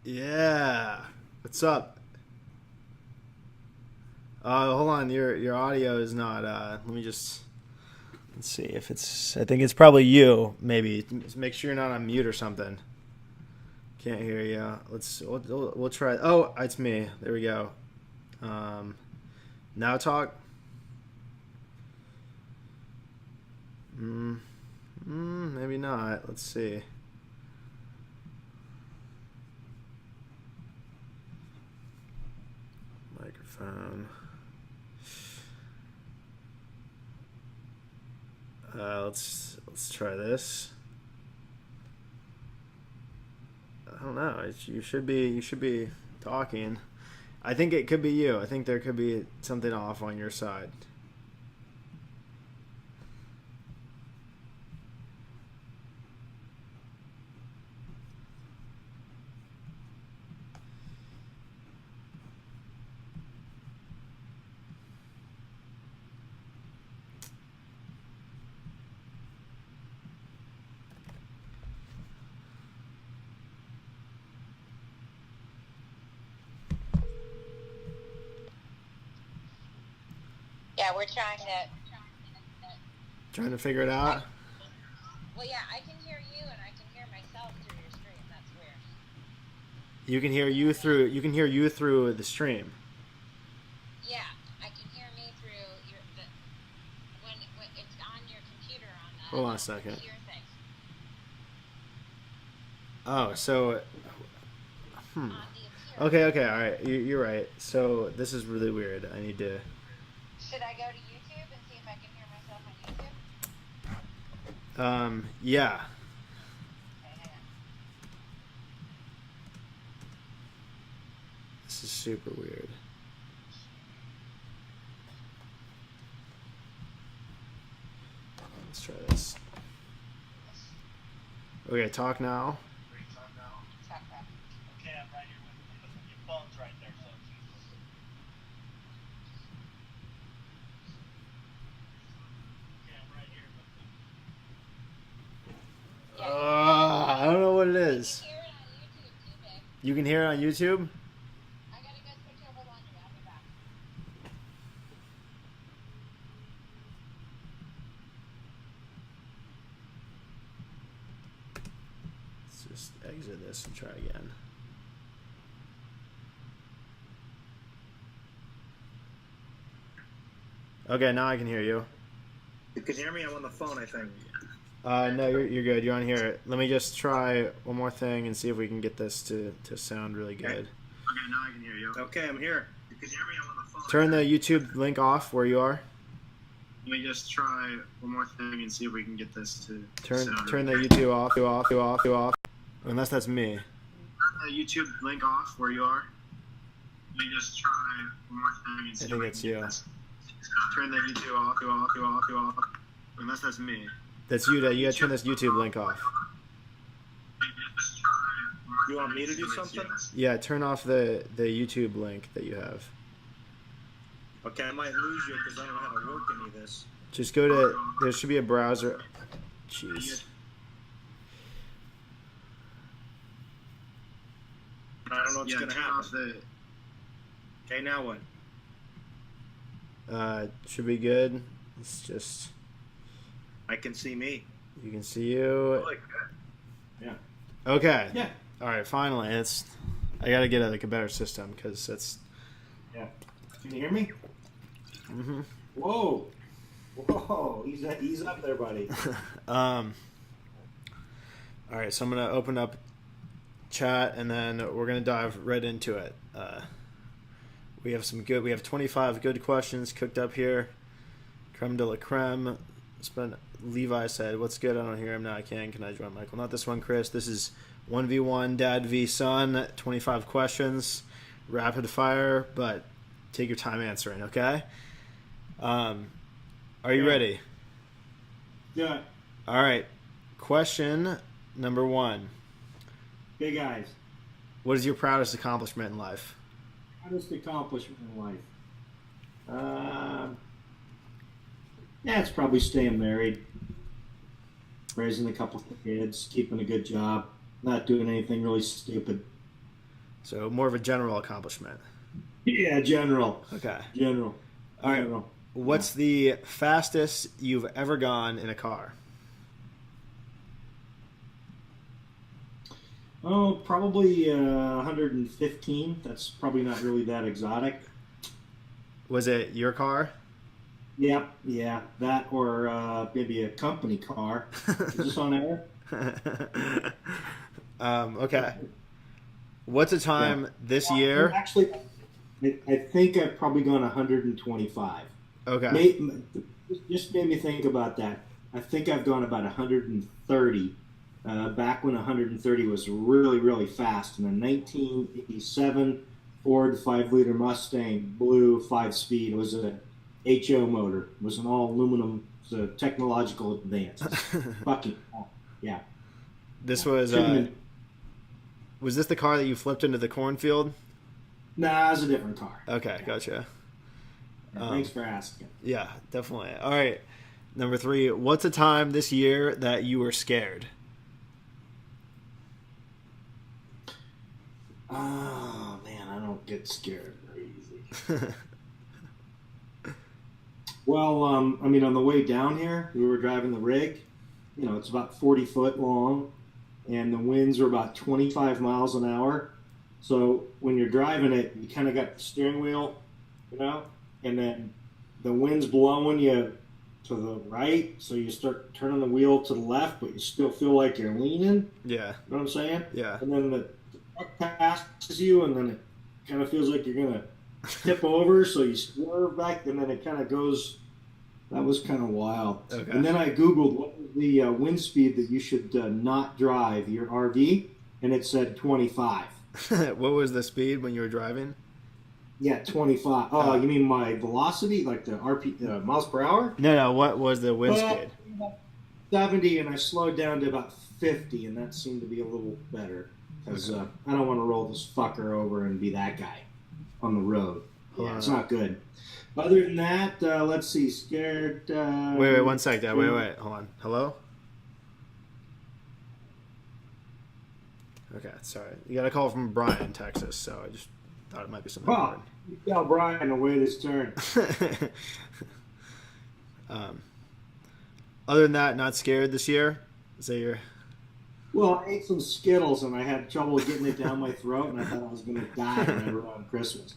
Yeah. What's up? Hold on. Your audio is not. Let me just let's see if it's. I think it's probably you. Maybe just make sure you're not on mute or something. Can't hear you. We'll try. Oh, it's me. There we go. Now talk. Maybe not. Let's see. Microphone. Let's try this. I don't know. You should be talking. I think it could be you. I think there could be something off on your side. Yeah, we're trying to figure it out. Well, yeah, I can hear you and I can hear myself through your stream. That's weird. You can hear you through the stream. Yeah, I can hear me through when it's on your computer on the Hold on a second. computer thing. Oh, so On the okay, all right. You're right. So this is really weird. I need to. Should I go to YouTube and see if I can hear myself on YouTube? Yeah. Okay, hang on. This is super weird. Let's try this. Okay, talk now. Talk back. Okay, I'm right here with you. Your phone's right there, so it's easy. Okay, I'm right here with you. I don't know what it is. You can hear it on YouTube too, babe. You can hear it on YouTube? I gotta go switch over laundry. I'll be back. Let's just exit this and try again. Okay, now I can hear you. You can hear me? I'm on the phone, I think. No, you're good. You're on here. Let me just try one more thing and see if we can get this to sound really good. Okay, now I can hear you. Okay, I'm here. You can hear me? I'm on the phone. Turn the YouTube link off where you are. Let me just try one more thing and see if we can get this to sound Turn the really YouTube off. Unless that's me. Turn the YouTube link off where you are. Let me just try one more thing and see I if think we it's can you. get this. Turn the YouTube off. Unless that's me. That's you. You gotta turn this YouTube link off. You want me to do something? Yeah, turn off the YouTube link that you have. Okay, I might lose you because I don't know how to work any of this. Just go to. There should be a browser. Jeez. I don't know what's going to happen. Okay, now what? Should be good. It's just. I can see me. You can see you. Like that. Yeah. Okay. Yeah. All right. Finally, I gotta get a better system because it's. Yeah. Can you hear me? Mm-hmm. Whoa. Ease up there, buddy. All right. So I'm gonna open up chat and then we're gonna dive right into it. We have 25 good questions cooked up here. Creme de la creme. Levi said, "What's good? I don't hear him now. I can. Can I join Michael? Not this one, Chris. This is 1v1 Dad v Son. 25 questions, rapid fire, but take your time answering. Okay? Are you ready? Yeah. All right. Question number 1. Big eyes. What is your proudest accomplishment in life? Proudest accomplishment in life. Yeah, it's probably staying married, raising a couple of kids, keeping a good job, not doing anything really stupid. So more of a general accomplishment. Yeah, general. Okay. General. All right. General. What's the fastest you've ever gone in a car? Oh, probably 115. That's probably not really that exotic. Was it your car? Yep, yeah, that or maybe a company car. Is this on air? Okay. What's a Yeah. time this year? Actually, I think I've probably gone 125. Okay. Just made me think about that. I think I've gone about 130. Back when 130 was really, really fast. In a 1987 Ford 5-liter Mustang Blue 5-speed. It was a HO motor. It was an all aluminum. It was a technological advance. Fucking yeah. This Should've was this the car that you flipped into the cornfield? Nah, it was a different car. Okay, gotcha. Thanks for asking. Yeah, definitely. All right. Number 3, what's a time this year that you were scared? Oh man, I don't get scared very easy. Well, I mean, on the way down here, we were driving the rig. You know, it's about 40 foot long, and the winds are about 25 miles an hour. So when you're driving it, you kind of got the steering wheel, you know, and then the wind's blowing you to the right, so you start turning the wheel to the left, but you still feel like you're leaning. Yeah. You know what I'm saying? Yeah. And then the truck passes you, and then it kind of feels like you're going to tip over, so you swerve back, and then it kind of goes. That was kind of wild. Okay. And then I Googled what was the wind speed that you should not drive your RV, and it said 25. What was the speed when you were driving? Yeah, 25. Oh, you mean my velocity, like the miles per hour? No. What was the wind speed? 70, and I slowed down to about 50, and that seemed to be a little better because I don't want to roll this fucker over and be that guy on the road. Yeah, it's not good. Other than that, let's see. Scared. Wait, 1 sec, Dad. Wait. Hold on. Hello? Okay, sorry. You got a call from Brian in Texas, so I just thought it might be something Well, you tell Brian to wait his turn. important. Other than that, not scared this year? Is that your... Well, I ate some Skittles, and I had trouble getting it down my throat, and I thought I was going to die around Christmas.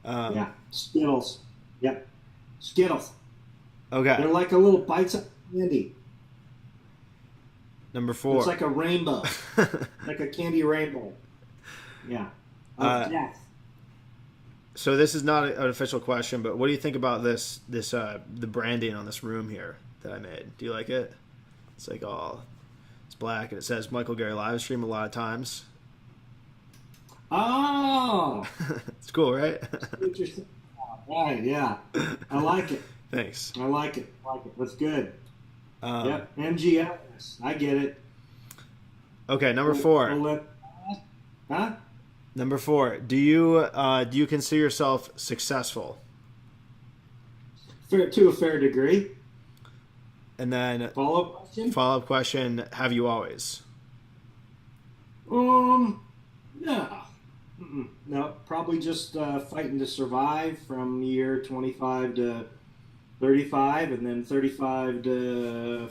Yeah, Skittles. Yep, Skittles. Okay. They're like a little bites of candy. Number 4. It's like a rainbow, like a candy rainbow. Yeah. Of death. So this is not an official question, but what do you think about this the branding on this room here that I made? Do you like it? It's like it's black and it says Michael Gerry Livestream a lot of times. Oh, It's cool, right? interesting. Right, yeah. I like it. Thanks. I like it. That's good. Yep, MGS. I get it. Okay, number 4. Huh? Number 4. Do you consider yourself successful? To a fair degree. And then Follow-up question? have you always? No. No, probably just fighting to survive from year 25 to 35, and then 35 to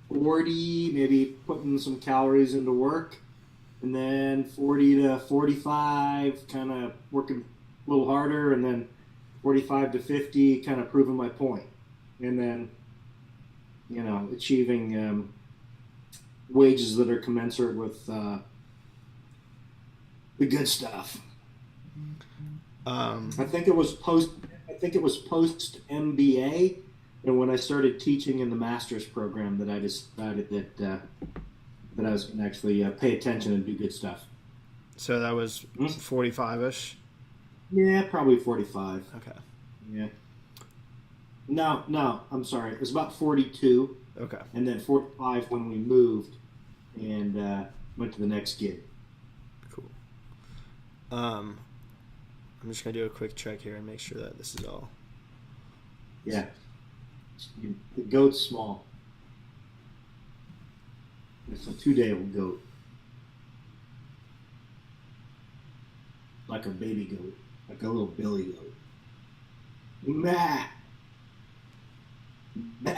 40, maybe putting some calories into work, and then 40 to 45, kind of working a little harder, and then 45 to 50, kind of proving my point, and then, achieving wages that are commensurate with the good stuff. I think it was post MBA, and when I started teaching in the master's program, that I decided that I was going to actually pay attention and do good stuff. So that was 45-ish? Yeah, probably 45. Okay. Yeah. No, I'm sorry. It was about 42. Okay. And then 45 when we moved and went to the next gig. Cool. I'm just going to do a quick check here and make sure that this is all. Yeah. The goat's small. It's a 2-day-old goat. like a baby goat, like a little billy goat. Bah. Bah.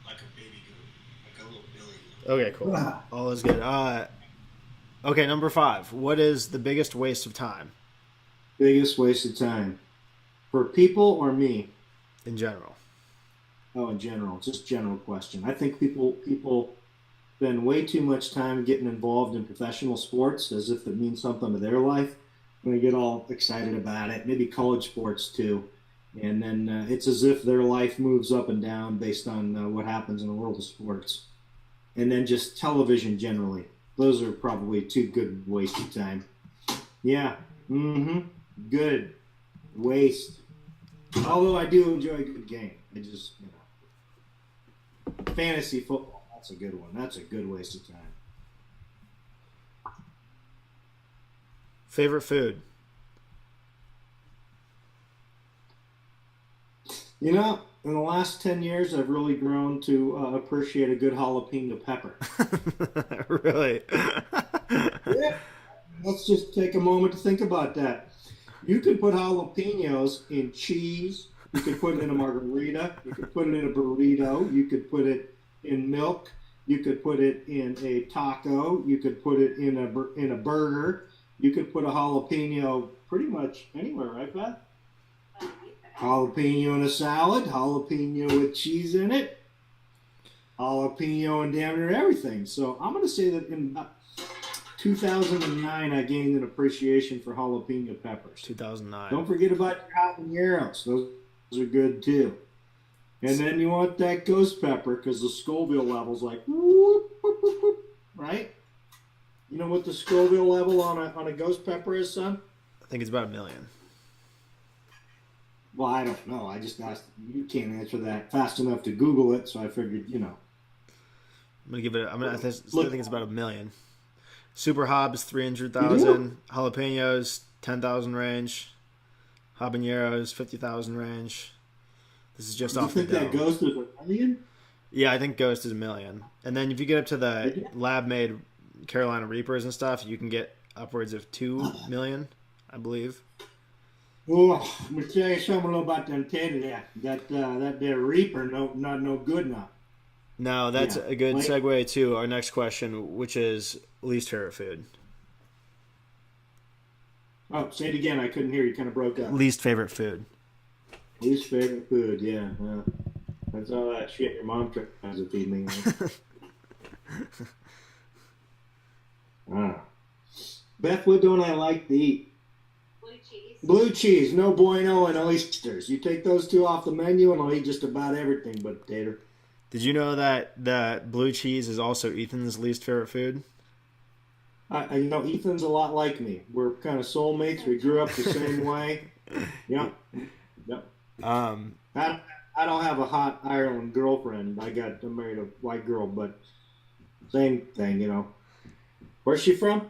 Like a baby goat, like a little billy goat. Okay, cool. All is good. Okay, number 5. What is the biggest waste of time Biggest waste of time for people or me? in general? Oh, in general, just general question. I think people spend way too much time getting involved in professional sports as if it means something to their life. And they get all excited about it. Maybe college sports too, and then it's as if their life moves up and down based on what happens in the world of sports. And then just television generally. Those are probably two good waste of time. Yeah. Good. Waste. Although I do enjoy a good game. I just, fantasy football. That's a good one. That's a good waste of time. Favorite food? In the last 10 years, I've really grown to appreciate a good jalapeno pepper. Really? Yeah. Let's just take a moment to think about that. You can put jalapenos in cheese. You could put it in a margarita. You could put it in a burrito. You could put it in milk. You could put it in a taco. You could put it in a burger. You could put a jalapeno pretty much anywhere, right, Beth? Jalapeno in a salad. Jalapeno with cheese in it. Jalapeno and damn near everything. So I'm going to say that in 2009, I gained an appreciation for jalapeno peppers. 2009. Don't forget about your habaneros. Those are good too. And then you want that ghost pepper because the Scoville level's like whoop, whoop, whoop, whoop, right? You know what the Scoville level on a ghost pepper is, son? I think it's about 1 million. Well, I don't know. I just asked. You can't answer that fast enough to Google it, so I figured, I'm gonna give it. I think it's about 1 million. Super Hobbs 300,000. Jalapenos 10,000 range. Habaneros 50,000 range. This is just off the dome. You think that Ghost is 1 million? Yeah, I think Ghost is 1 million. And then if you get up to the lab-made Carolina Reapers and stuff, you can get upwards of 2 million, I believe. Oh, let me tell you something about them tater there. That there Reaper, not no good now. No, that's a good segue to our next question, which is least favorite food. Oh, say it again. I couldn't hear you. Kind of broke up. Least favorite food. Least favorite food, yeah. That's all that shit your mom tries to feed me. Beth, what don't I like to eat? Blue cheese. Blue cheese, no bueno, and oysters. You take those two off the menu, and I'll eat just about everything but tater. Did you know that blue cheese is also Ethan's least favorite food? I Ethan's a lot like me. We're kind of soulmates. We grew up the same way. Yep. I don't have a hot Ireland girlfriend. I married a white girl, but same thing, Where's she from?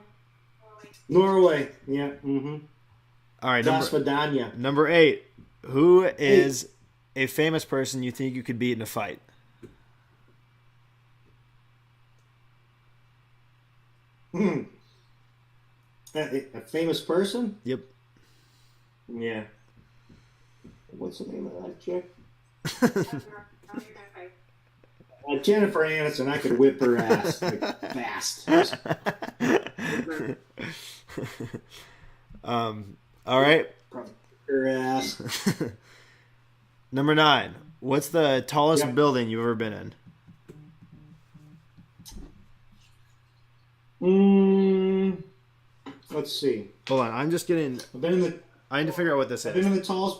Norway. Yeah. Mm-hmm. All right. Number 8. Who is a famous person you think you could beat in a fight? A famous person? Yep. Yeah. What's the name of that chick? Jennifer Aniston. I could whip her ass fast. All right. Her ass. Number 9. What's the tallest building you've ever been in? Let's see. Hold on. I'm just getting. I need to figure out what this is. I've been in the tallest.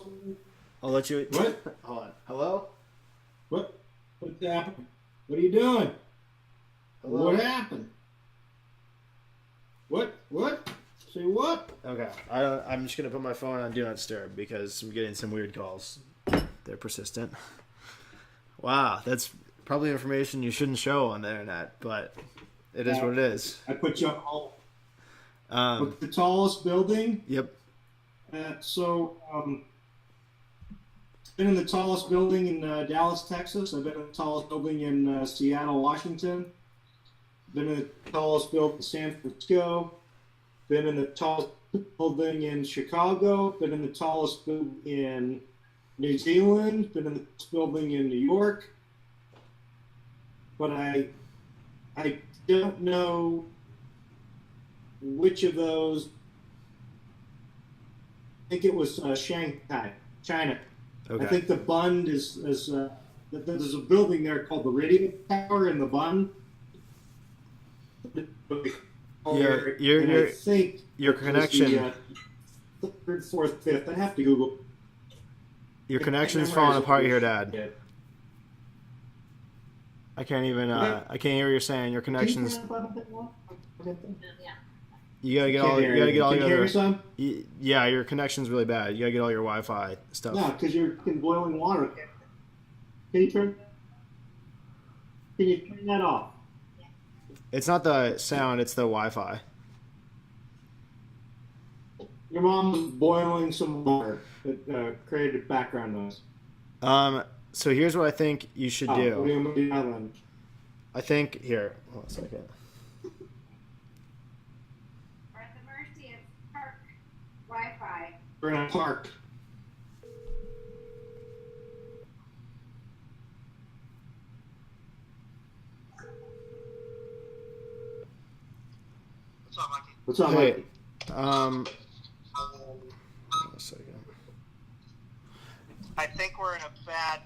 I'll let you. What? Hold on. Hello? What? What happened? What are you doing? Hello? What happened? What? Say what? Okay. I'm just gonna put my phone on Do Not Disturb because I'm getting some weird calls. They're persistent. Wow, that's probably information you shouldn't show on the internet, but it is what it is. I put you all. The tallest building. Yep. Been in the tallest building in Dallas, Texas. I've been in the tallest building in Seattle, Washington. Been in the tallest building in San Francisco. been in the tallest building in Chicago, been in the tallest building in New Zealand, been in the tallest building in New York. But I don't know which of those. I think it was Shanghai, China. Okay. I think the Bund is there's a building there called the Radio Tower in the Bund. Your I think your connection. The third, fourth, fifth. I have to Google. Your connection's falling apart here, Dad. I can't even. I can't hear what you're saying. Your connection's. You gotta get all. You gotta get all your other. Yeah, your connection's really bad. You gotta get all your Wi-Fi stuff. No, because you're in boiling water. Can you turn that off? It's not the sound; it's the Wi-Fi. Your mom was boiling some water that created background noise. So here's what I think you should do. What do you do now then? I think here. Hold on a second. We're at the mercy of park Wi-Fi. We're in a park. What's up, Mikey? What's up, Hey, Mikey? hold on a second. I think we're in a bad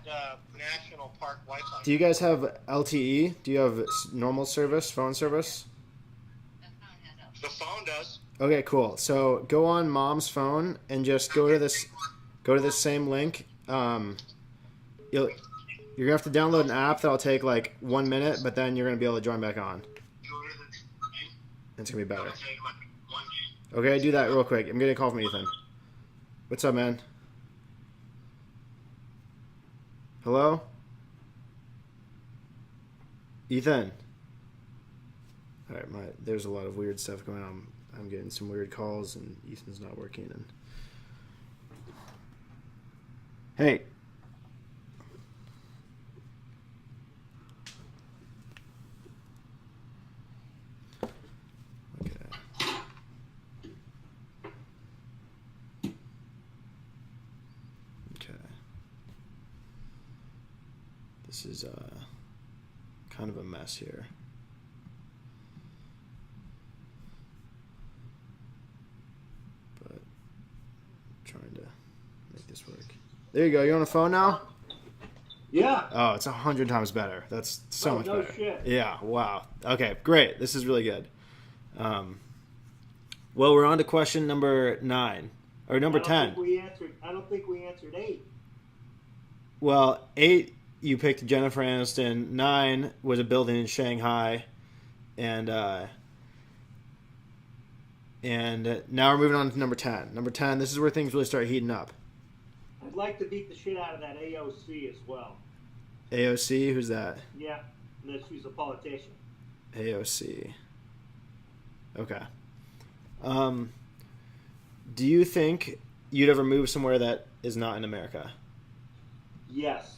national park Wi-Fi. Do you guys have LTE? Do you have normal service, phone service? The phone does. Okay, cool. So go on Mom's phone and just go to this same link. You're gonna have to download an app that'll take like 1 minute, but then you're gonna be able to join back on. It's gonna be better. Okay, do that real quick. I'm getting a call from Ethan. What's up, man? Hello? Ethan? Alright, there's a lot of weird stuff going on. I'm getting some weird calls and Ethan's not working. And hey. Okay. Okay. This is kind of a mess here. But trying to make this work. There you go. You're on the phone now? Yeah. Oh, it's 100 times better. That's so much no better. shit. Yeah. Wow. Okay. Great. This is really good. Well, we're on to question number 9 or number 10. I don't think we answered 8. Well, 8 you picked Jennifer Aniston. 9 was a building in Shanghai, and now we're moving on to number 10. Number 10. This is where things really start heating up. I'd like to beat the shit out of that AOC as well. AOC, who's that? Yeah, unless she's a politician. AOC. Okay. Do you think you'd ever move somewhere that is not in America? Yes.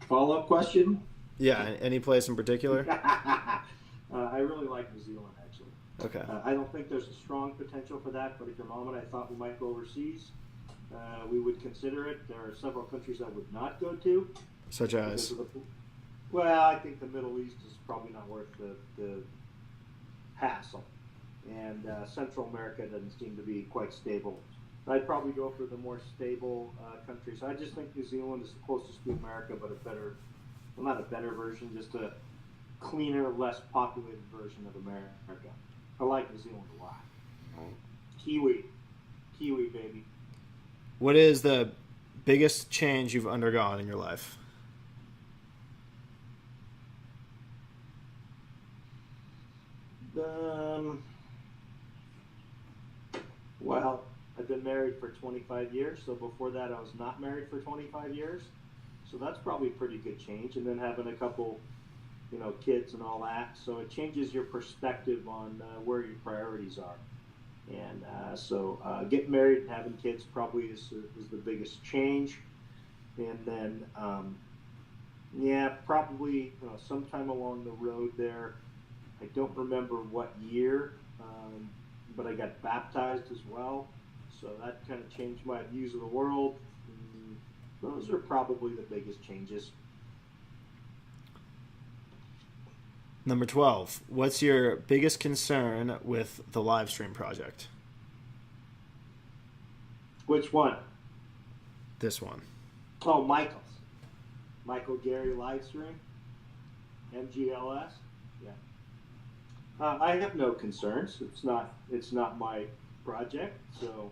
Follow-up question? Yeah, any place in particular? I really like New Zealand, actually. Okay. I don't think there's a strong potential for that, but if your mom and I thought we might go overseas, we would consider it. There are several countries I would not go to. Such as? Well, I think the Middle East is probably not worth the hassle. And Central America doesn't seem to be quite stable. I'd probably go for the more stable countries. I just think New Zealand is the closest to America, but a better, well, not a better version, just a cleaner, less populated version of America. I like New Zealand a lot. Kiwi, baby. What is the biggest change you've undergone in your life? Well, I've been married for 25 years, so before that I was not married for 25 years. So that's probably a pretty good change. And then having a couple, kids and all that. So it changes your perspective on where your priorities are. And so getting married and having kids probably is the biggest change. And then, probably sometime along the road there, I don't remember what year, but I got baptized as well, so that kind of changed my views of the world. Those are probably the biggest changes. Number 12. What's your biggest concern with the Livestream project? Which one? This one. Oh, Michael's. Michael Gerry Lifestream. MGLS. Yeah. I have no concerns. It's not my project, so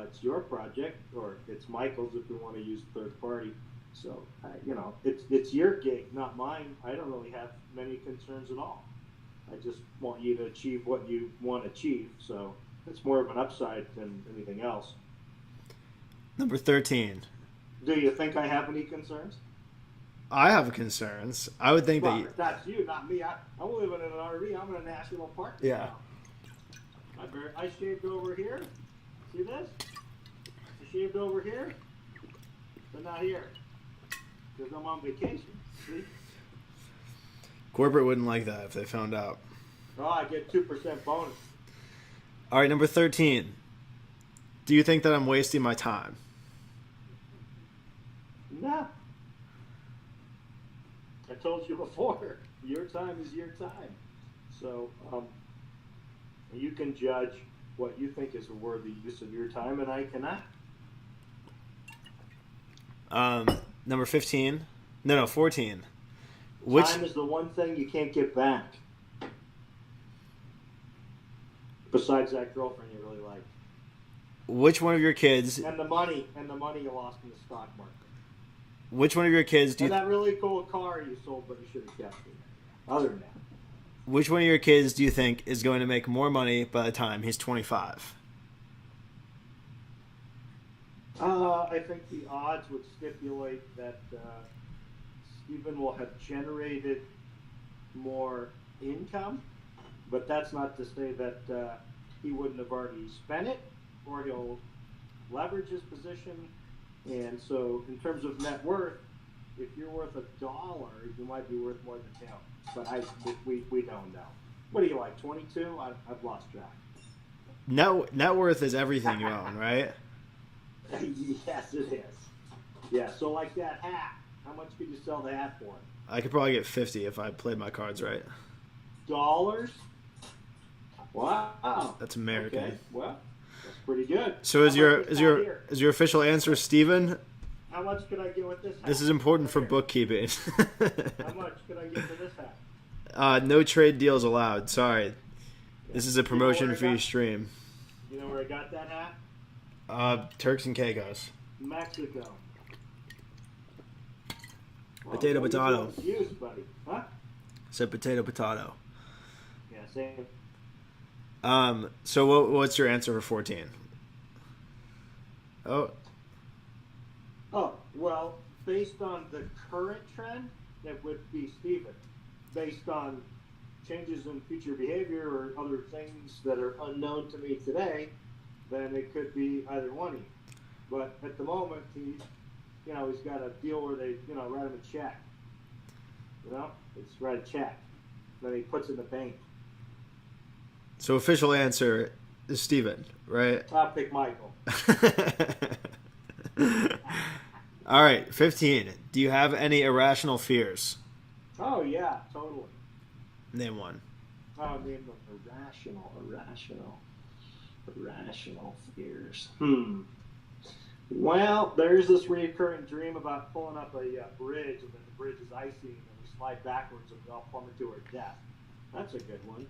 it's your project, or it's Michael's if we want to use third party. So it's your gig, not mine. I don't really have many concerns at all. I just want you to achieve what you want to achieve. So it's more of an upside than anything else. Number 13. Do you think I have any concerns? I have concerns. I would think Well, that's you, not me. I'm living in an RV. I'm in a national park. Yeah. Now. I shaved over here. See this? I shaved over here, but not here because I'm on vacation. See? Corporate wouldn't like that if they found out. Oh, I get 2% bonus. All right, number 13. Do you think that I'm wasting my time? No. I told you before, your time is your time. So you can judge what you think is a worthy use of your time, and I cannot. Number 15. No, 14. Time is the one thing you can't get back. Besides that girlfriend you really like. Which one of your kids... And the money you lost in the stock market. Which one of your kids do you... And that really cool car you sold, but you should have kept it. Other than that. Which one of your kids do you think is going to make more money by the time he's 25? I think the odds would stipulate that Stephen will have generated more income, but that's not to say that he wouldn't have already spent it, or he'll leverage his position. And so in terms of net worth, if you're worth $1, you might be worth more than him. But we don't know. What do you like, 22? I've lost track. Net worth is everything you own, right? Yes, it is. Yeah, so like that hat, how much could you sell the hat for? I could probably get 50 if I played my cards right. Dollars? Wow. That's American. Okay, well, that's pretty good. So is your official answer Steven? How much could I get with this hat? This is important for bookkeeping. How much could I get for this hat? No trade deals allowed. Sorry. This is a promotion for your stream. You know where I got that hat? Turks and Caicos. Mexico. Potato, potato. Use, buddy. Huh? Said potato, potato. Yeah, same. So what's your answer for 14? Oh, well, based on the current trend, it would be Steven. Based on changes in future behavior or other things that are unknown to me today, then it could be either one of you. But at the moment, he's got a deal where they, write him a check. It's write a check. Then he puts it in the bank. So official answer is Steven, right? I'll pick Michael. All right, 15. Do you have any irrational fears? Oh, yeah, totally. Name one. Oh, name them irrational fears. Well, there's this recurring dream about pulling up a bridge, and then the bridge is icy, and then we slide backwards and we all plummet to our death. That's a good one.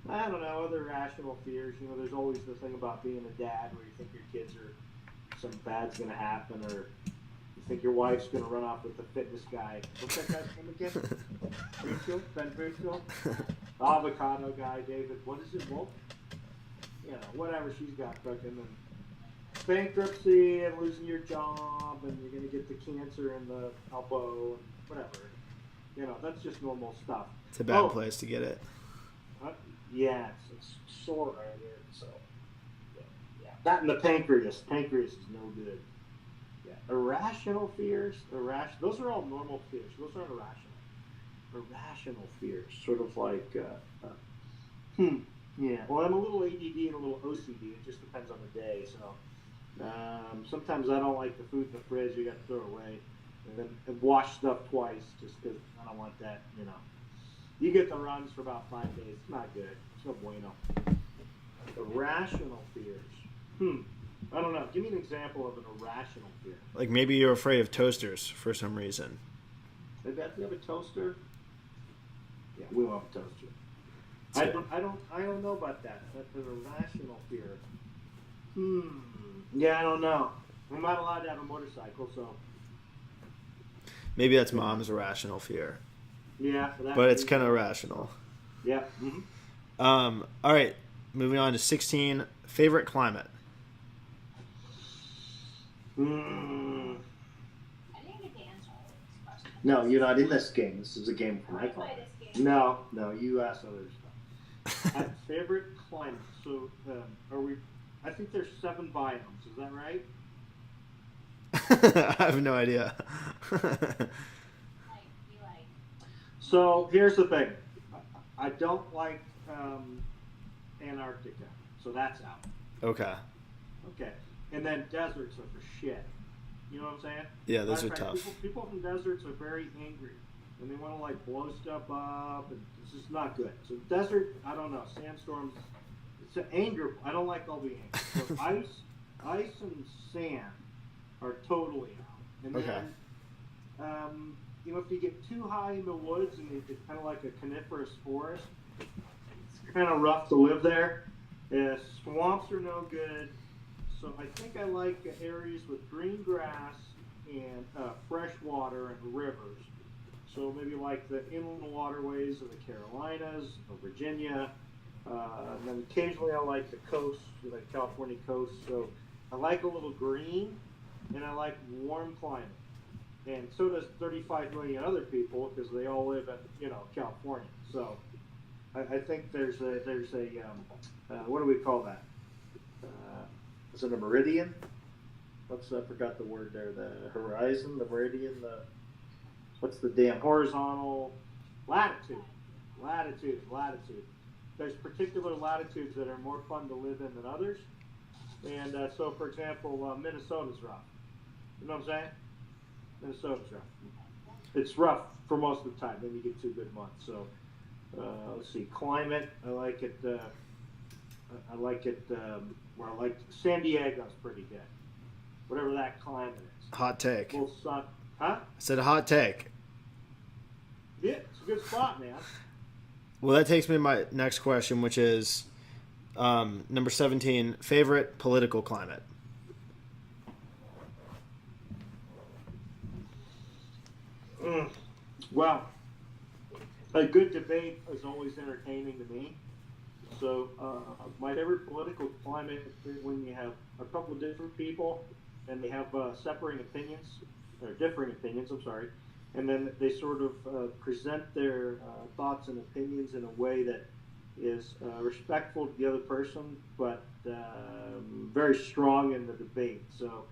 I don't know, other irrational fears. There's always the thing about being a dad where you think your kids are, something bad's going to happen, or you think your wife's going to run off with the fitness guy. What's that guy's name again? Rachel? Ben Rachel? Avocado guy, David. What is it, Wolf? Whatever she's got cooking. And bankruptcy and losing your job, and you're going to get the cancer in the elbow, and whatever. That's just normal stuff. It's a bad place to get it. Yeah, it's sore right here. So, yeah. That and the pancreas. Pancreas is no good. Yeah. Irrational fears. Those are all normal fears. Those aren't irrational. Irrational fears. Sort of like, Yeah, well, I'm a little ADD and a little OCD. It just depends on the day. So sometimes I don't like the food in the fridge. You got to throw it away, and then wash stuff twice just because I don't want that. You get the runs for about 5 days. It's not good. It's no bueno. Irrational fears. I don't know. Give me an example of an irrational fear. Like maybe you're afraid of toasters for some reason. Maybe we have a toaster. Yeah, we will have a toaster. I don't know about that. That's an irrational fear. Yeah, I don't know. I'm not allowed to have a motorcycle, so. Maybe that's mom's irrational fear. Yeah, but it's kind of irrational. Yeah. All right, moving on to 16. Favorite climate. I didn't get the answer to this question. No, you're not in this game. This is a game for my climate. No, you ask other stuff. Favorite climate. So, are we? I think there's 7 biomes. Is that right? I have no idea. So here's the thing. I don't like Antarctica, so that's out. Okay. And then deserts are for shit. You know what I'm saying? Yeah, those are tough. People from deserts are very angry, and they want to like blow stuff up, and it's just not good. So desert, I don't know. Sandstorms, it's an anger. I don't like all the anger. So ice and sand are totally out. And then, if you get too high in the woods and it's kind of like a coniferous forest, it's kind of rough to live there. Swamps are no good. So I think I like areas with green grass and fresh water and rivers. So maybe like the inland waterways of the Carolinas or Virginia. And then occasionally I like the coast, like California coast. So I like a little green and I like warm climate. And so does 35 million other people because they all live in California. So I think there's a what do we call that? Is it a meridian? I forgot the word there. The horizon, the meridian, what's the damn horizontal latitude? Latitude. There's particular latitudes that are more fun to live in than others. And so, for example, Minnesota's rough. You know what I'm saying? Minnesota's rough. It's rough for most of the time. Then you get 2 good months. So let's see. Climate, I like it. Where I like San Diego's pretty good. Whatever that climate is. Hot take. Full sun. Huh? I said a hot take. Yeah, it's a good spot, man. Well, that takes me to my next question, which is number 17. Favorite political climate. Well, a good debate is always entertaining to me. So my favorite political climate is when you have a couple of different people and they have differing opinions, and then they sort of present their thoughts and opinions in a way that is respectful to the other person, but very strong in the debate. So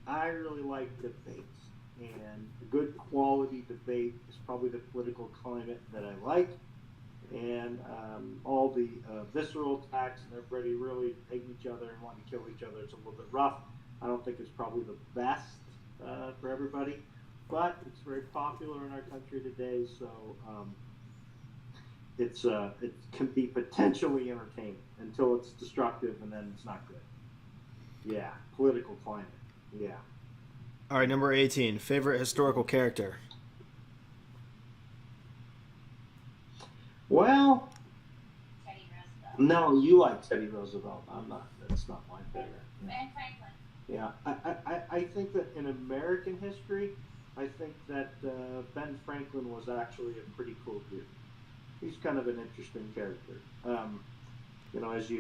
I really like debates, and a good quality debate is probably the political climate that I like. And all the visceral attacks and everybody really hating each other and wanting to kill each other, it's a little bit rough. I don't think it's probably the best for everybody, but it's very popular in our country today, so it can be potentially entertaining until it's destructive, and then it's not good. Yeah, political climate. Yeah. All right, number 18. Favorite historical character. Well, Teddy Roosevelt. no, you like Teddy Roosevelt. I'm not. That's not my favorite. Ben Franklin. Yeah, I think that in American history, I think that Ben Franklin was actually a pretty cool dude. He's kind of an interesting character. As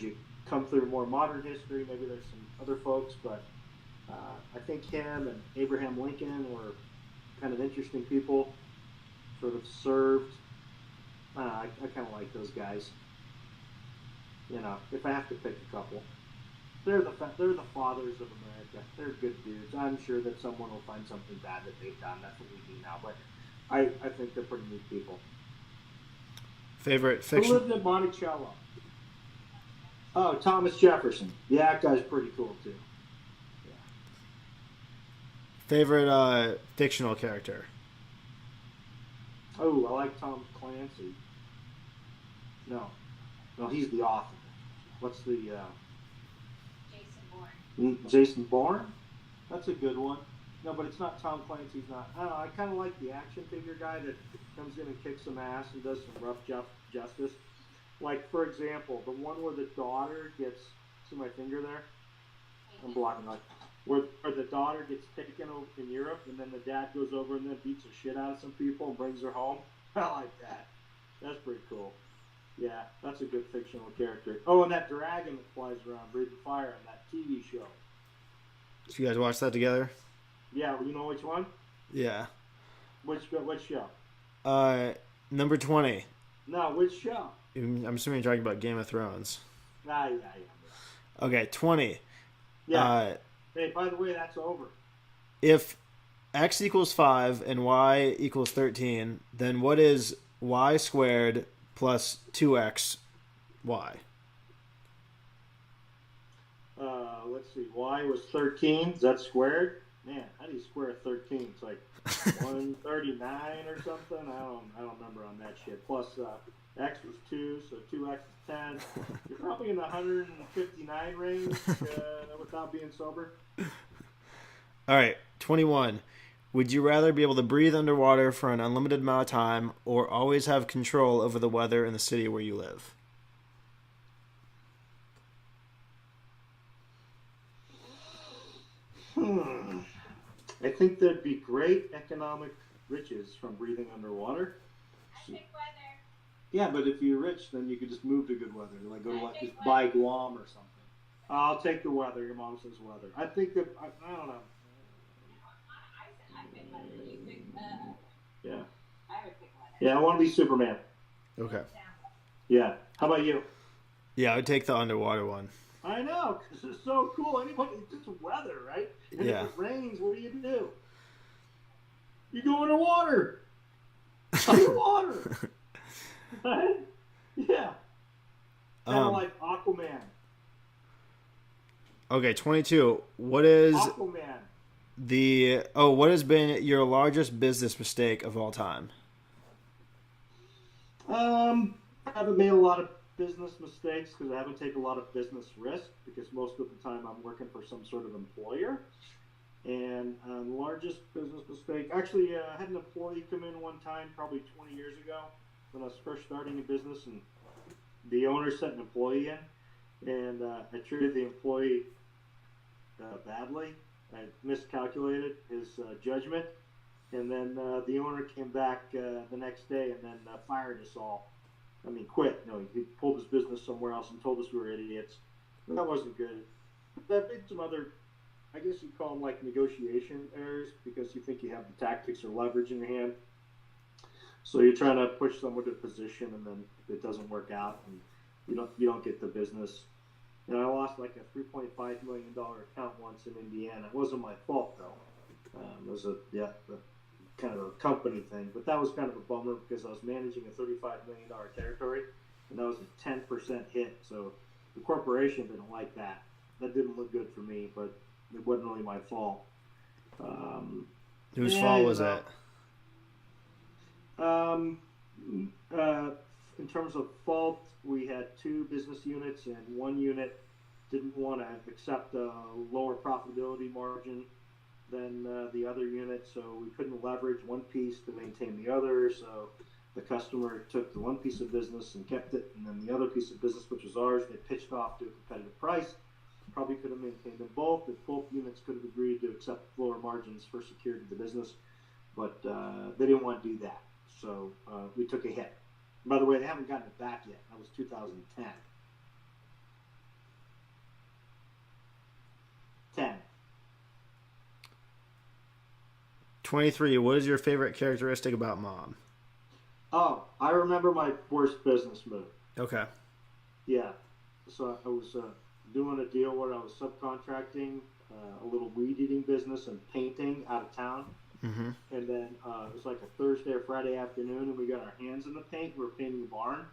you come through more modern history, maybe there's some other folks, but I think him and Abraham Lincoln were kind of interesting people. Sort of served. I kind of like those guys. If I have to pick a couple, they're the fathers of America. They're good dudes. I'm sure that someone will find something bad that they've done. That's what we do now. But I think they're pretty neat people. Favorite Who fiction. lived in Monticello? Oh, Thomas Jefferson. Yeah, that guy's pretty cool too. Favorite fictional character? Oh, I like Tom Clancy. No, no, he's the author. What's the Jason Bourne. Jason Bourne? That's a good one. No, but it's not Tom Clancy's. Not. I don't know. I kind of like the action figure guy that comes in and kicks some ass and does some rough justice. Like, for example, the one where the daughter gets. See my finger there? I'm blocking like where the daughter gets taken over in Europe, and then the dad goes over and then beats the shit out of some people and brings her home. I like that. That's pretty cool. Yeah, that's a good fictional character. Oh, and that dragon that flies around breathing fire on that TV show. Did you guys watch that together? Yeah, well, you know which one? Yeah. Which show? Number 20. No, which show? I'm assuming you're talking about Game of Thrones. Yeah. Okay, 20. Yeah. Hey, by the way, that's over. If x equals 5 and y equals 13, then what is y squared plus 2xy? Let's see. Y was 13. Is that squared? Man, how do you square 13? It's like 139 or something. I don't remember on that shit. Plus x was 2, so 2x is 10. You're probably in the 159 range without being sober. All right, 21. Would you rather be able to breathe underwater for an unlimited amount of time or always have control over the weather in the city where you live? I think there'd be great economic riches from breathing underwater. I pick weather. Yeah, but if you're rich, then you could just move to good weather. Like go to like just buy Guam or something. I'll take the weather. Your mom says weather. I think that I don't know. I pick weather. You pick Yeah. I would pick weather. Yeah, I want to be Superman. Okay. Yeah. How about you? Yeah, I would take the underwater one. I know, because it's so cool. Anybody, it's just weather, right? And Yeah. if it rains, what do? You go underwater. Underwater. Right? Yeah. Kind of like Aquaman. Okay, 22. What is Aquaman. what has been your largest business mistake of all time? I haven't made a lot of business mistakes because I haven't taken a lot of business risk because most of the time I'm working for some sort of employer. And the largest business mistake, actually, I had an employee come in one time, probably 20 years ago, when I was first starting a business, and the owner sent an employee in, and I treated the employee badly. I miscalculated his judgment, and then the owner came back the next day and then fired us all. I mean, quit. No, he pulled his business somewhere else and told us we were idiots. That wasn't good. I've made some other, I guess you'd call them like negotiation errors because you think you have the tactics or leverage in your hand. So you're trying to push someone to a position and then it doesn't work out and you don't get the business. And I lost like a $3.5 million account once in Indiana. It wasn't my fault though. It was a kind of a company thing, but that was kind of a bummer because I was managing a $35 million territory, and that was a 10% hit. So the corporation didn't like that. That didn't look good for me, but it wasn't really my fault. Whose fault was it? In terms of fault, we had two business units, and one unit didn't want to accept a lower profitability margin than the other unit, so we couldn't leverage one piece to maintain the other, so the customer took the one piece of business and kept it, and then the other piece of business, which was ours, they pitched off to a competitive price. Probably could have maintained them both if both units could have agreed to accept lower margins for security of the business, but they didn't want to do that, so we took a hit. By the way, they haven't gotten it back yet. That was 2010. 10. 23. What is your favorite characteristic about Mom? Oh, I remember my worst business move. Okay. Yeah. So I was doing a deal where I was subcontracting a little weed eating business and painting out of town. Mm-hmm. And then it was like a Thursday or Friday afternoon, and we got our hands in the paint. We were painting the barn.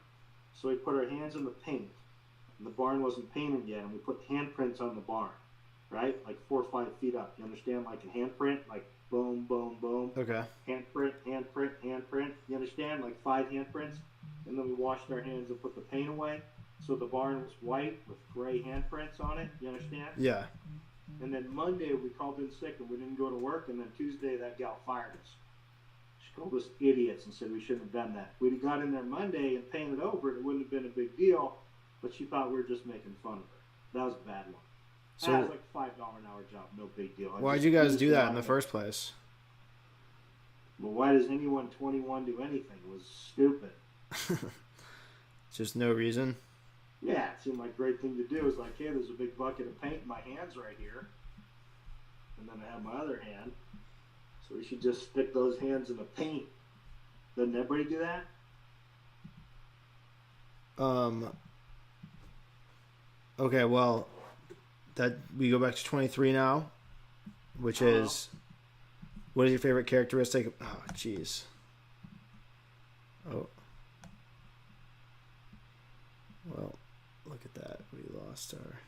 So we put our hands in the paint. and the barn wasn't painted yet, and we put handprints on the barn, right? Like 4 or 5 feet up. You understand? Like a handprint, like boom, boom, boom. Okay. Handprint, handprint, handprint. You understand? Like 5 handprints. And then we washed our hands and put the paint away. So the barn was white with gray handprints on it. You understand? Yeah. And then Monday we called in sick and we didn't go to work. And then Tuesday that gal fired us. She called us idiots and said we shouldn't have done that. If we'd have got in there Monday and painted over it, it wouldn't have been a big deal. But she thought we were just making fun of her. That was a bad one. So that was like $5 an hour job, no big deal. Why'd you guys do that in the first place? Well, why does anyone 21 do anything? It was stupid. Just no reason? Yeah, it seemed like a great thing to do. It's like, hey, there's a big bucket of paint in my hands right here. And then I have my other hand. So we should just stick those hands in the paint. Doesn't everybody do that? Okay, well, that we go back to 23 now, which is, what is your favorite characteristic? Oh, jeez. Oh. Well, look at that. We lost our...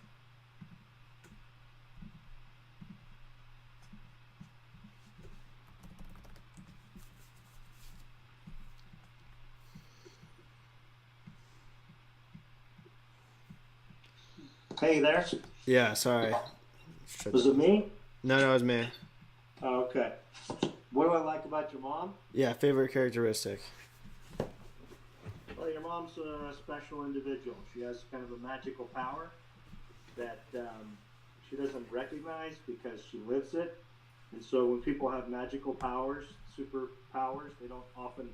Hey there. Yeah, sorry. Was it me? No, it was me. Oh, okay. What do I like about your mom? Yeah, favorite characteristic. Well, your mom's a special individual. She has kind of a magical power that she doesn't recognize because she lives it. And so when people have magical powers, superpowers, they don't often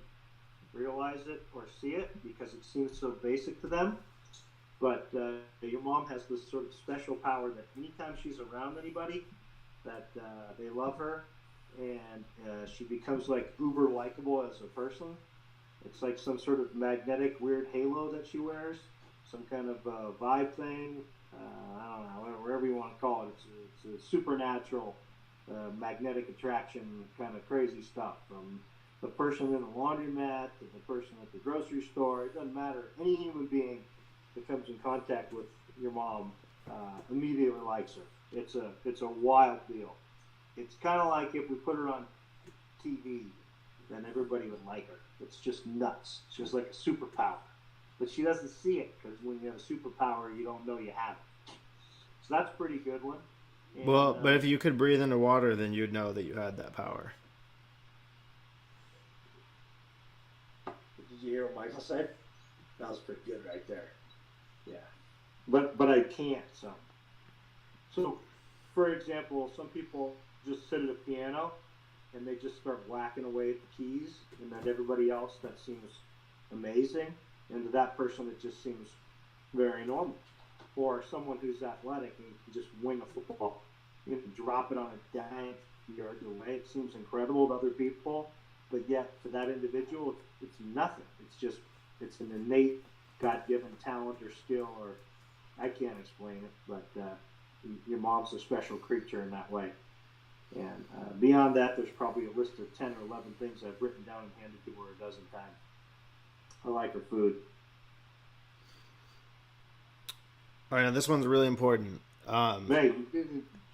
realize it or see it because it seems so basic to them. But your mom has this sort of special power that anytime she's around anybody, that they love her, and she becomes like uber likable as a person. It's like some sort of magnetic weird halo that she wears, some kind of vibe thing. I don't know, whatever you want to call it. It's a supernatural magnetic attraction kind of crazy stuff. From the person in the laundromat to the person at the grocery store, it doesn't matter. Any human being that comes in contact with your mom immediately likes her. It's a wild deal. It's kind of like if we put her on TV, then everybody would like her. It's just nuts. It's just like a superpower. But she doesn't see it because when you have a superpower, you don't know you have it. So that's a pretty good one. And, well, but if you could breathe underwater, then you'd know that you had that power. Did you hear what Michael said? That was pretty good right there. Yeah. But I can't, So, for example, some people just sit at a piano and they just start whacking away at the keys, and then everybody else, that seems amazing, and to that person it just seems very normal. Or someone who's athletic and can just wing a football, you can drop it on a dime yards away. It seems incredible to other people, but yet for that individual, it's nothing. It's an innate God-given talent or skill, or I can't explain it, but your mom's a special creature in that way. And beyond that, there's probably a list of 10 or 11 things I've written down and handed to her a dozen times. I like her food. All right, now this one's really important. Hey,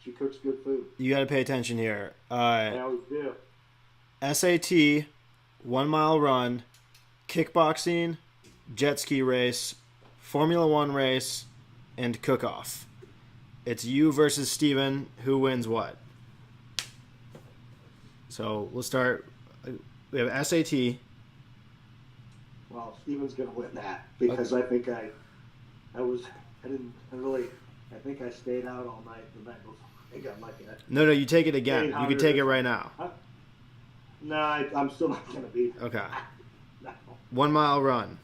she cooks good food. You got to pay attention here. I always do. SAT, 1 mile run, kickboxing, jet ski race, Formula One race, and cook-off. It's you versus Steven. Who wins what? So we'll start. We have SAT. Well, Steven's going to win that because okay. I think I think I stayed out all night the night before. I got lucky. No, you take it again. You can take it right now. No, I'm still not going to be there. Okay. No. 1 mile run.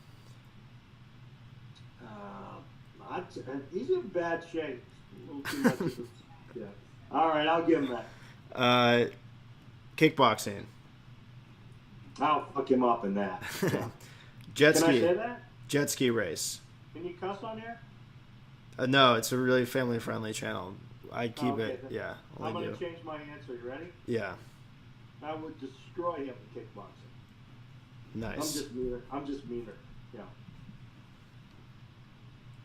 He's in bad shape. A little too much yeah. All right, I'll give him that. Kickboxing. I'll fuck him up in that. Yeah. Jet ski. Can I say that? Jet ski race. Can you cuss on here? No, it's a really family-friendly channel. I keep it. Yeah. I'm going to change my answer. You ready? Yeah. I would destroy him in kickboxing. Nice. I'm just meaner. Yeah.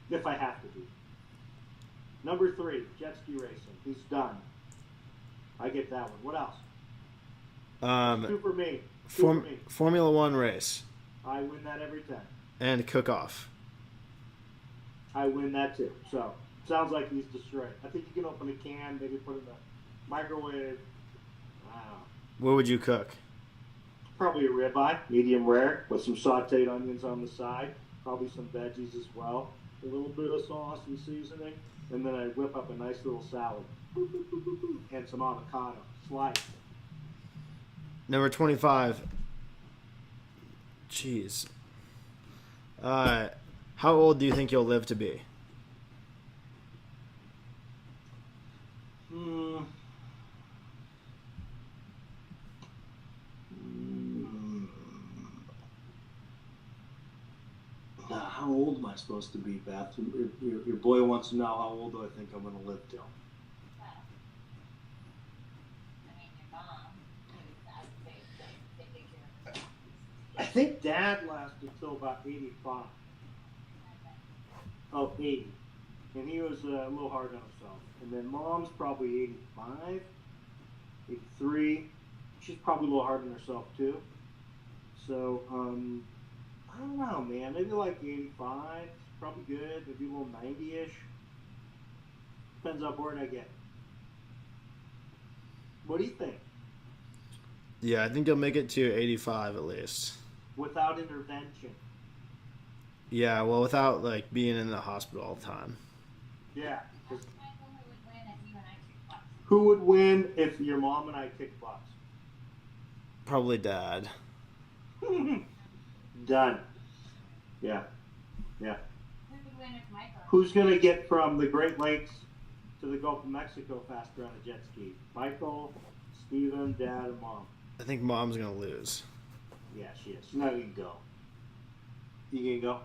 if I have to be. Number 3, jet ski racing. He's done. I get that one. What else? 2 for me. 2 for me. Formula One race. I win that every time. And cook-off. I win that too. So, sounds like he's destroyed. I think you can open a can, maybe put it in the microwave. Wow. What would you cook? Probably a ribeye, medium rare, with some sauteed onions on the side. Probably some veggies as well. A little bit of sauce and seasoning. And then I whip up a nice little salad. And some avocado. Slice. Number 25. Jeez. How old do you think you'll live to be? How old am I supposed to be, Beth? Your boy wants to know how old do I think I'm going to live till. I think Dad lasted till about 85. Oh, 80. And he was a little hard on himself. And then Mom's probably 85, 83. She's probably a little hard on herself, too. So, I don't know, man. Maybe like 85. Probably good. Maybe a little 90-ish. Depends how bored I get. What do you think? Yeah, I think you'll make it to 85 at least. Without intervention. Yeah, well, without like being in the hospital all the time. Yeah. Who would win if your mom and I kickbox? Probably Dad. Done. Yeah. Who's going to get from the Great Lakes to the Gulf of Mexico faster on a jet ski? Michael, Steven, Dad, and Mom? I think Mom's going to lose. Yeah, she is. She's not going to go. You going to go?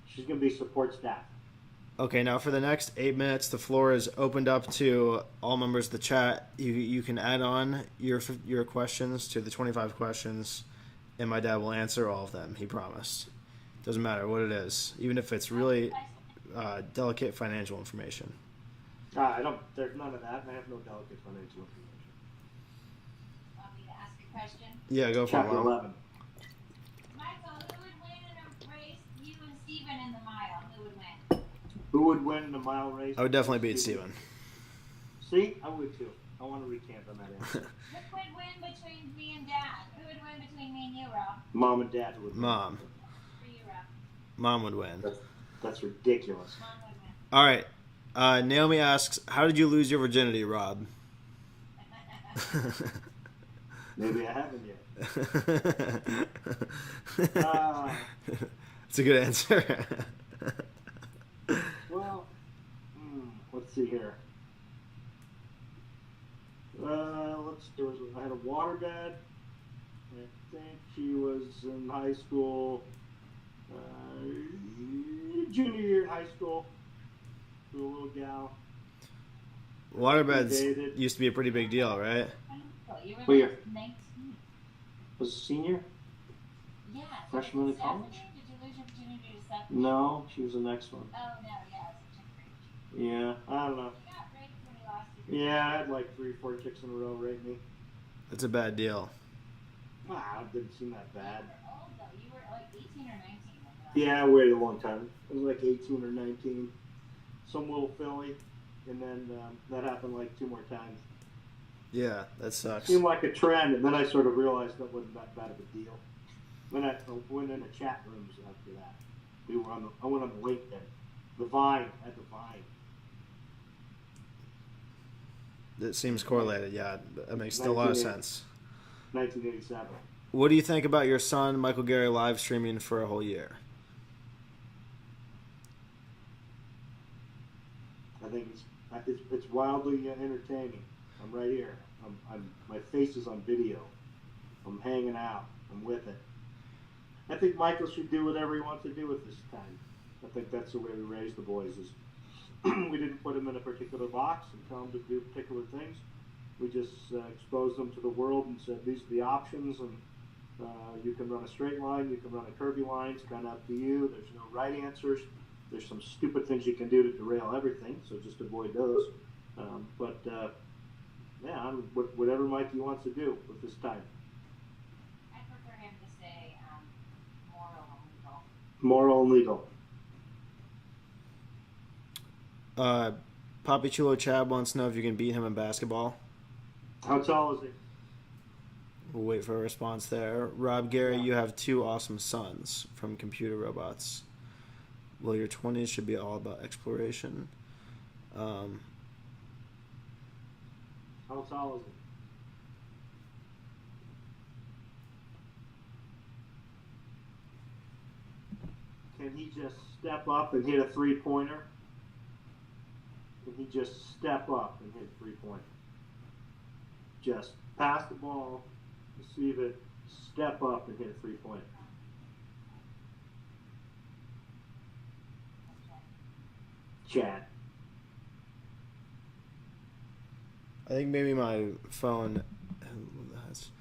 She's going to be support staff. Okay, now for the next 8 minutes, the floor is opened up to all members of the chat. You can add on your questions to the 25 questions, and my dad will answer all of them. He promised. Doesn't matter what it is, even if it's really delicate financial information. There's none of that. I have no delicate financial information. Want me to ask a question? Yeah, go for it. Chapter 11. Michael, who would win in a race? You and Steven in the mile. Who would win? Who would win in a mile race? I would definitely beat Steven. See? I would too. I want to recant on that answer. Who would win between me and Dad? Who would win between me and you, Rob? Mom and Dad would win. Mom. For you, Rob. Mom would win. That's ridiculous. Mom would win. All right. Naomi asks, how did you lose your virginity, Rob? Maybe I haven't yet. It's a good answer. Well, let's see here. I had a waterbed. I think she was in high school, junior year in high school. To a little gal. Waterbeds used to be a pretty big deal, right? You What year? 19. Was a senior? Yeah. Freshman in college? Did you lose your virginity to Stephanie? No, she was the next one. Oh, no, yeah, it's such a Yeah, I don't know. You got raped when you lost your Yeah, I had like 3 or 4 chicks in a row rape me. That's a bad deal. Wow, it didn't seem that bad. You were old, though. You were like 18 or 19. Yeah, I waited a long time. I was like 18 or 19. Some little filly, and then that happened like 2 more times. Yeah, that sucks. Seemed like a trend, and then I sort of realized that wasn't that bad of a deal. Then I went into chat rooms after that. I went on the LinkedIn. The Vine. I had the Vine. It seems correlated, yeah. That makes a lot of sense. 1987. What do you think about your son, Michael Gerry, live streaming for a whole year? I think it's wildly entertaining. I'm right here. My face is on video. I'm hanging out. I'm with it. I think Michael should do whatever he wants to do with this time. I think that's the way we raise the boys. Is we didn't put them in a particular box and tell them to do particular things. We just exposed them to the world and said these are the options, and you can run a straight line, you can run a curvy line. It's kind of up to you. There's no right answers. There's some stupid things you can do to derail everything, so just avoid those. Yeah, whatever Mikey wants to do with his time. I prefer him to say moral and legal. Moral and legal. Papi Chulo Chad wants to know if you can beat him in basketball. How tall is he? We'll wait for a response there. Rob Gerry, you have 2 awesome sons from Computer Robots. Well, your 20s should be all about exploration. How tall is he? Can he just step up and hit a 3-pointer? Can he just step up and hit a 3-pointer? Just pass the ball, receive it, step up and hit a 3-pointer. Chad. I think maybe my phone has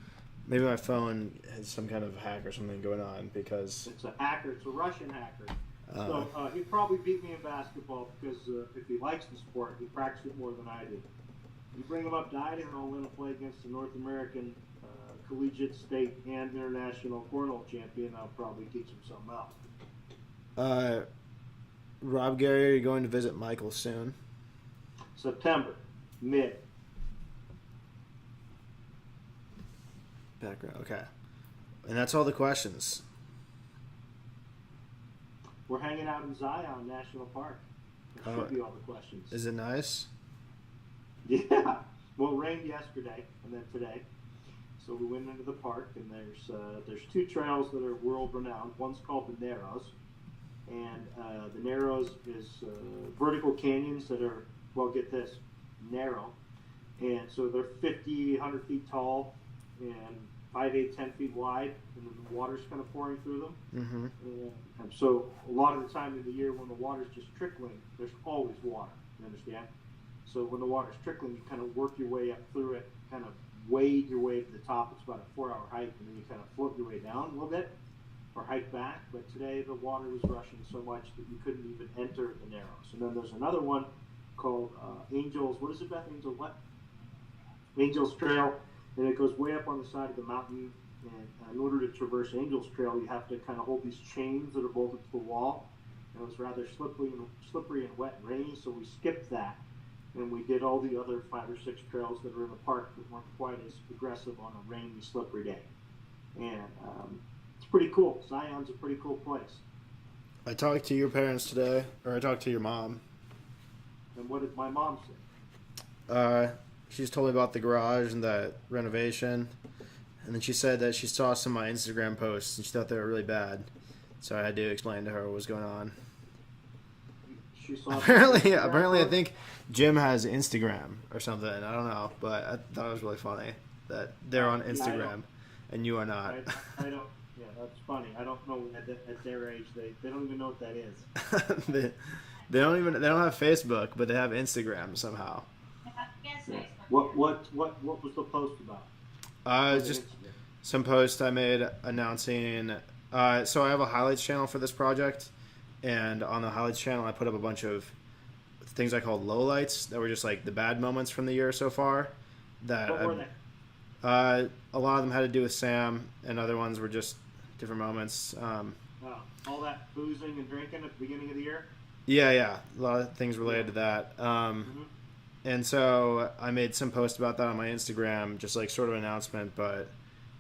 some kind of hack or something going on because It's a hacker. It's a Russian hacker. So he'd probably beat me in basketball because if he likes the sport, he practices it more than I do. You bring him up to Idaho, let him play against the North American collegiate, state, and international cornhole champion. I'll probably teach him something else. Rob Gerry, are you going to visit Michael soon? September, mid. Background, okay. And that's all the questions. We're hanging out in Zion National Park. That should be all the questions. Is it nice? Yeah. Well, it rained yesterday and then today. So we went into the park, and there's 2 trails that are world renowned. One's called the Narrows, and the Narrows is vertical canyons that are, well, get this, narrow, and so they're 50, 100 feet tall, and 5, 8, 10 feet wide, and the water's kind of pouring through them. Mm-hmm. And so a lot of the time in the year when the water's just trickling, there's always water. You understand? So when the water's trickling, you kind of work your way up through it, kind of wade your way to the top. It's about a 4-hour hike, and then you kind of float your way down a little bit or hike back. But today the water was rushing so much that you couldn't even enter the Narrows. And then there's another one called Angels. What is it, Beth? Angel what? Angels Trail, and it goes way up on the side of the mountain. And in order to traverse Angels Trail, you have to kind of hold these chains that are bolted to the wall. And it was rather slippery and wet and rainy, so we skipped that. And we did all the other 5 or 6 trails that are in the park that weren't quite as aggressive on a rainy, slippery day. And it's pretty cool. Zion's a pretty cool place. I talked to your parents today, or I talked to your mom. And what did my mom say? She's told me about the garage and that renovation. And then she said that she saw some of my Instagram posts and she thought they were really bad. So I had to explain to her what was going on. She saw Apparently, I think Jim has Instagram or something. I don't know, but I thought it was really funny that they're on Instagram and you are not. I don't. Yeah, that's funny. I don't know at their age they don't even know what that is. they don't have Facebook, but they have Instagram somehow. Yeah. What was the post about? Just some post I made announcing. So I have a highlights channel for this project. And on the highlights channel, I put up a bunch of things I called lowlights that were just like the bad moments from the year so far. What were they? A lot of them had to do with Sam, and other ones were just different moments. All that boozing and drinking at the beginning of the year? Yeah. A lot of things related to that. And so I made some post about that on my Instagram, just like sort of an announcement. But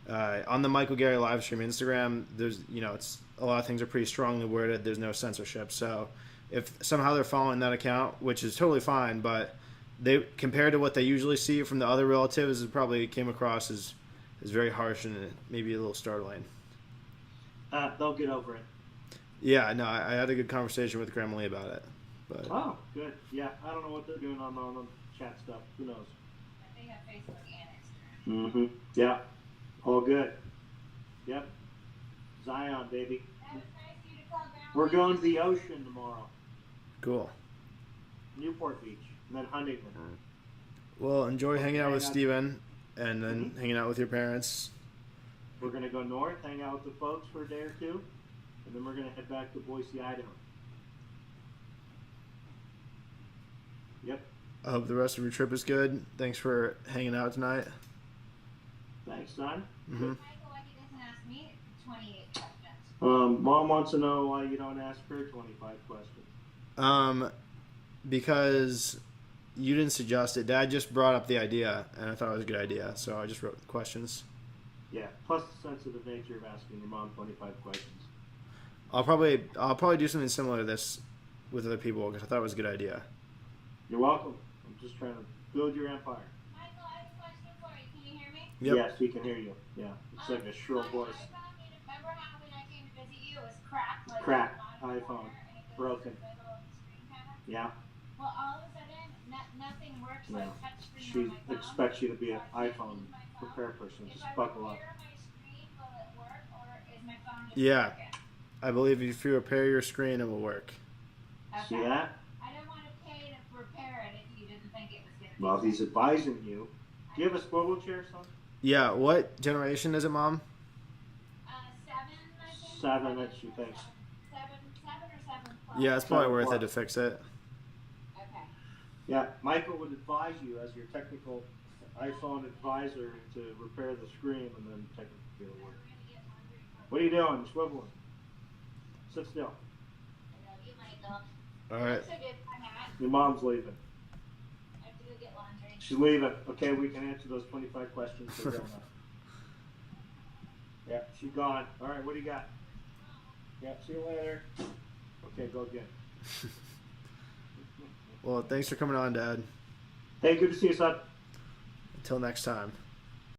on the Michael Gerry Livestream Instagram, there's, it's a lot of things are pretty strongly worded. There's no censorship. So if somehow they're following that account, which is totally fine, but they compared to what they usually see from the other relatives, it probably came across as very harsh and maybe a little startling. They'll get over it. Yeah, no, I had a good conversation with Grandma Lee about it. But oh, good. Yeah, I don't know what they're doing on the chat stuff. Who knows? They have Facebook and Instagram. Mm-hmm. Yeah. All good. Yep. Zion, baby. We're going to the ocean tomorrow. Cool. Newport Beach, and then Huntington. Well, enjoy hanging out with Steven and then hanging out with your parents. We're going to go north, hang out with the folks for a day or two, and then we're going to head back to Boise, Idaho. I hope the rest of your trip is good. Thanks for hanging out tonight. Thanks, son. Mm-hmm. Michael, why he doesn't ask me 28 questions? Mom wants to know why you don't ask her 25 questions. Because you didn't suggest it. Dad just brought up the idea, and I thought it was a good idea, so I just wrote the questions. Yeah, plus the sensitive nature of asking your mom 25 questions. I'll probably do something similar to this with other people because I thought it was a good idea. You're welcome. I'm just trying to build your empire. Michael, I have a question for you. Can you hear me? Yep. Yes, we can hear you. Yeah, it's like a shrill My voice. iPhone, remember how when I came to visit you, it was cracked? Like Cracked the bottom iPhone. corner, and it goes Broken. to the middle of the screen kind of? Yeah, Well, all of a sudden, nothing works no. like touchscreen She on my phone. expects you to be an So I can't iPhone use my phone. repair person. If Just I buckle up. repair my screen, will it work, or is my phone just Yeah. broken? I believe if you repair your screen, it will work. See Okay. that? I don't want to pay to repair it if you didn't think it was going to be. Well, he's advising you. Do you have a swivel chair, son? Yeah. What generation is it, Mom? 7, I think. 7, that she thinks. 7 or 7 plus. Yeah, it's probably 7 worth plus. it to fix it. Okay. Yeah, Michael would advise you as your technical iPhone advisor to repair the screen and then technically it'll work. What are you doing? Swiveling. Sit still. I love you, Michael. All right. That's a good time out. Your mom's leaving. I have to go get laundry. She's leaving. Okay, we can answer those 25 questions. So go now. Yeah, she's gone. All right, what do you got? Yeah, see you later. Okay, go again. Well, thanks for coming on, Dad. Hey, good to see you, son. Until next time.